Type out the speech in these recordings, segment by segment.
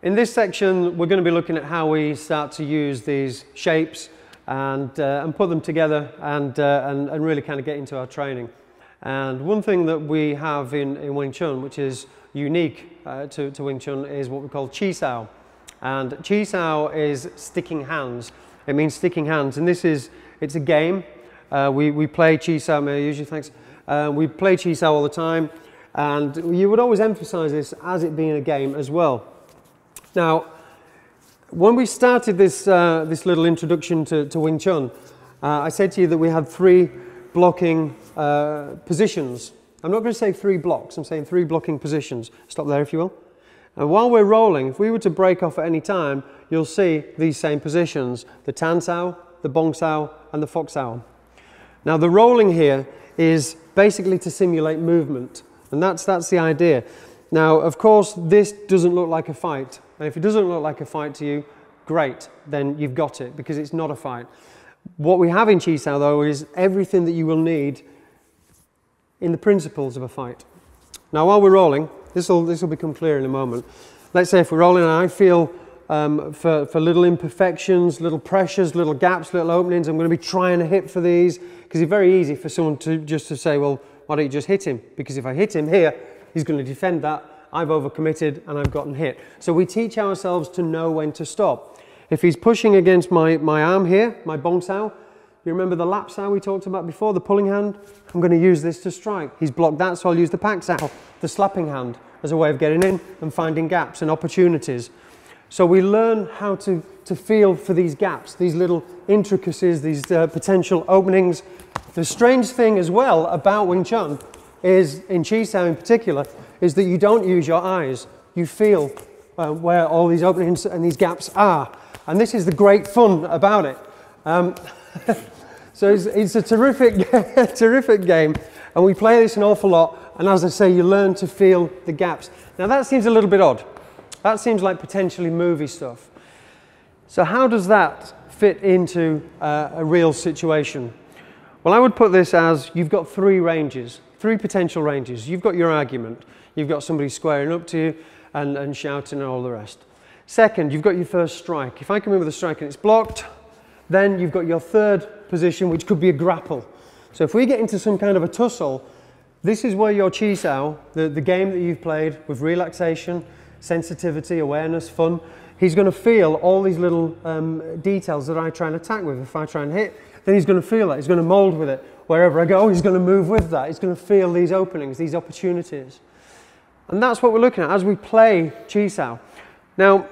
In this section, we're going to be looking at how we start to use these shapes and put them together and really kind of get into our training. And one thing that we have in Wing Chun, which is unique to Wing Chun, is what we call Chi Sao. And Chi Sao is sticking hands. It means sticking hands, and it's a game. We play Chi Sao, may I usually, thanks. We play Chi Sao all the time, and you would always emphasize this as it being a game as well. Now, when we started this little introduction to Wing Chun, I said to you that we had 3 blocking positions. I'm not going to say 3 blocks, I'm saying 3 blocking positions. Stop there if you will. And while we're rolling, if we were to break off at any time, you'll see these same positions: the Tan Sao, the Bong Sao, and the Fox Sao. Now the rolling here is basically to simulate movement, and that's the idea. Now, of course, this doesn't look like a fight. And if it doesn't look like a fight to you, great, then you've got it, because it's not a fight. What we have in Chi Sao, though, is everything that you will need in the principles of a fight. Now, while we're rolling, this will become clear in a moment. Let's say if we're rolling and I feel for little imperfections, little pressures, little gaps, little openings, I'm going to be trying to hit for these, because it's very easy for someone to say, well, why don't you just hit him? Because if I hit him here, he's going to defend that. I've overcommitted and I've gotten hit. So we teach ourselves to know when to stop. If he's pushing against my arm here, my Bong Sao, you remember the Lap Sao we talked about before, the pulling hand? I'm going to use this to strike. He's blocked that, so I'll use the Pak Sao, the slapping hand, as a way of getting in and finding gaps and opportunities. So we learn how to feel for these gaps, these little intricacies, these potential openings. The strange thing as well about Wing Chun is, in Chi Sao in particular, is that you don't use your eyes. You feel where all these openings and these gaps are. And this is the great fun about it. So it's a terrific, terrific game. And we play this an awful lot. And as I say, you learn to feel the gaps. Now that seems a little bit odd. That seems like potentially movie stuff. So how does that fit into a real situation? Well, I would put this as you've got 3 ranges, 3 potential ranges. You've got your argument. You've got somebody squaring up to you and shouting and all the rest. Second, you've got your first strike. If I come in with a strike and it's blocked, then you've got your third position, which could be a grapple. So if we get into some kind of a tussle, this is where your Chi Sao, the game that you've played with relaxation, sensitivity, awareness, fun, he's going to feel all these little details that I try and attack with. If I try and hit, then he's going to feel that. He's going to mold with it. Wherever I go, he's going to move with that. He's going to feel these openings, these opportunities. And that's what we're looking at as we play Chi Sao. Now,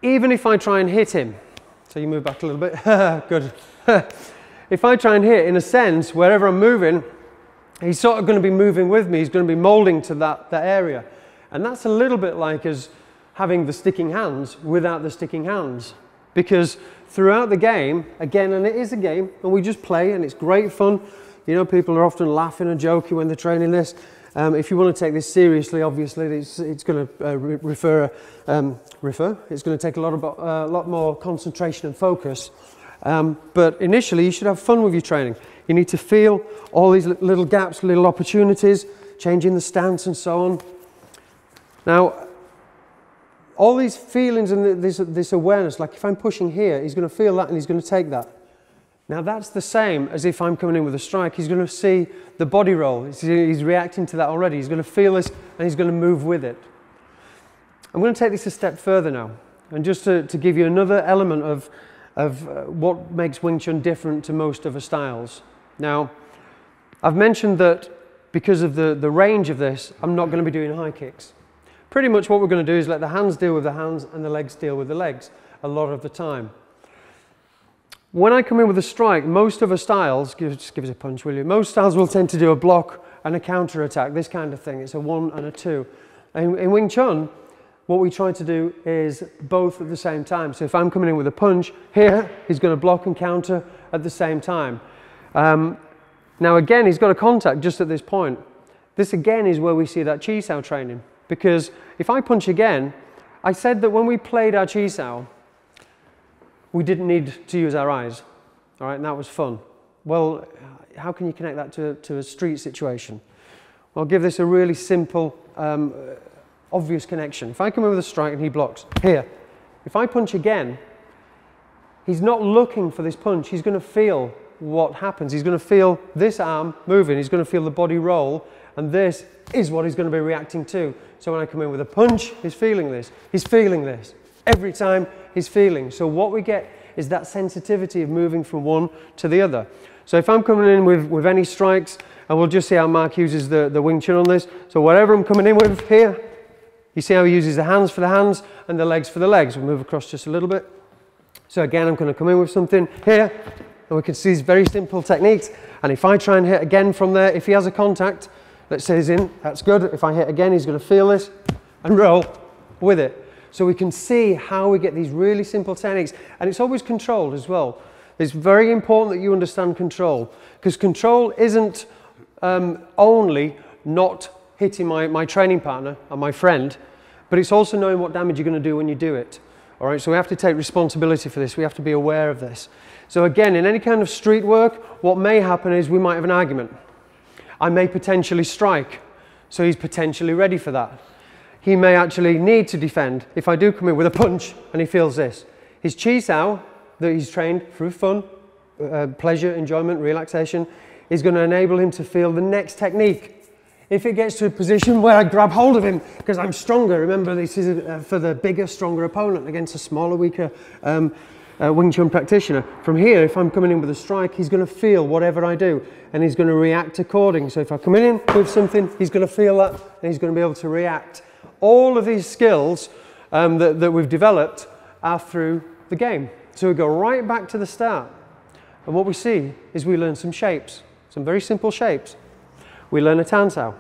even if I try and hit him, so you move back a little bit, good. If I try and hit, in a sense, wherever I'm moving, he's sort of going to be moving with me. He's going to be molding to that area. And that's a little bit like us having the sticking hands without the sticking hands. Because throughout the game, again, and it is a game, and we just play, and it's great fun. You know, people are often laughing and joking when they're training this. If you want to take this seriously, obviously, it's going to it's going to take a lot more concentration and focus. But initially, you should have fun with your training. You need to feel all these little gaps, little opportunities, changing the stance and so on. Now, all these feelings and this awareness, like if I'm pushing here, he's going to feel that and he's going to take that. Now that's the same as if I'm coming in with a strike. He's going to see the body roll. He's reacting to that already. He's going to feel this and he's going to move with it. I'm going to take this a step further now, and just to give you another element of what makes Wing Chun different to most other styles. Now, I've mentioned that because of the range of this, I'm not going to be doing high kicks. Pretty much what we're going to do is let the hands deal with the hands and the legs deal with the legs a lot of the time. When I come in with a strike, most of the styles, just give us a punch, will you? Most styles will tend to do a block and a counter attack, this kind of thing. It's a 1 and a 2. In Wing Chun, what we try to do is both at the same time. So if I'm coming in with a punch here, he's going to block and counter at the same time. Now again, he's got a contact just at this point. This again is where we see that Chi Sao training. Because if I punch again, I said that when we played our Chi Sao, we didn't need to use our eyes, all right, and that was fun. Well, how can you connect that to a street situation? Well, I'll give this a really simple obvious connection. If I come in with a strike and he blocks, here, if I punch again, he's not looking for this punch, he's going to feel what happens. He's going to feel this arm moving, he's going to feel the body roll, and this is what he's going to be reacting to. So when I come in with a punch, he's feeling this. He's feeling this. Every time he's feeling. So what we get is that sensitivity of moving from one to the other. So if I'm coming in with any strikes, and we'll just see how Mark uses the WingChun on this. So whatever I'm coming in with here, you see how he uses the hands for the hands and the legs for the legs. We'll move across just a little bit. So again, I'm going to come in with something here, and we can see these very simple techniques. And if I try and hit again from there, if he has a contact, let's say he's in, that's good. If I hit again, he's going to feel this and roll with it. So we can see how we get these really simple techniques, and it's always controlled as well. It's very important that you understand control, because control isn't only not hitting my training partner and my friend, but it's also knowing what damage you're going to do when you do it. All right, so we have to take responsibility for this. We have to be aware of this. So again, in any kind of street work, what may happen is we might have an argument. I may potentially strike, so he's potentially ready for that. He may actually need to defend if I do come in with a punch and he feels this. His chi sao that he's trained through fun, pleasure, enjoyment, relaxation, is going to enable him to feel the next technique. If it gets to a position where I grab hold of him because I'm stronger, remember this is for the bigger, stronger opponent against a smaller, weaker Wing Chun practitioner. From here, if I'm coming in with a strike, he's going to feel whatever I do and he's going to react according. So if I come in with something, he's going to feel that and he's going to be able to react. All of these skills that we've developed are through the game. So we go right back to the start. And what we see is we learn some shapes, some very simple shapes. We learn a tan sao,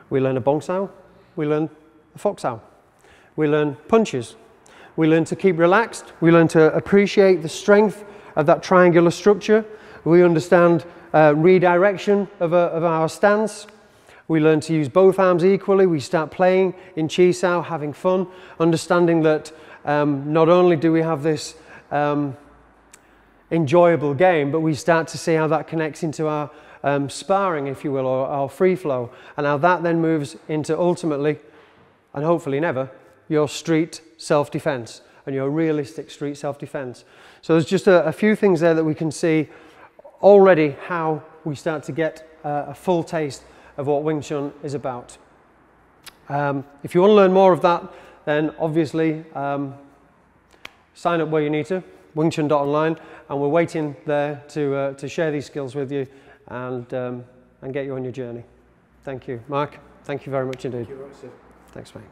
we learn a bong sao, we learn a fox sao. We learn punches. We learn to keep relaxed. We learn to appreciate the strength of that triangular structure. We understand redirection of our stance. We learn to use both arms equally. We start playing in chi sao, having fun, understanding that not only do we have this enjoyable game, but we start to see how that connects into our sparring, if you will, or our free flow, and how that then moves into ultimately, and hopefully never, your street self-defense and your realistic street self-defense. So there's just a few things there that we can see already how we start to get a full taste of what Wing Chun is about. If you want to learn more of that, then obviously sign up where you need to, wingchun.online, and we're waiting there to share these skills with you and get you on your journey. Thank you. Mark, thank you very much indeed. Thank you, Roxy. Thanks, mate.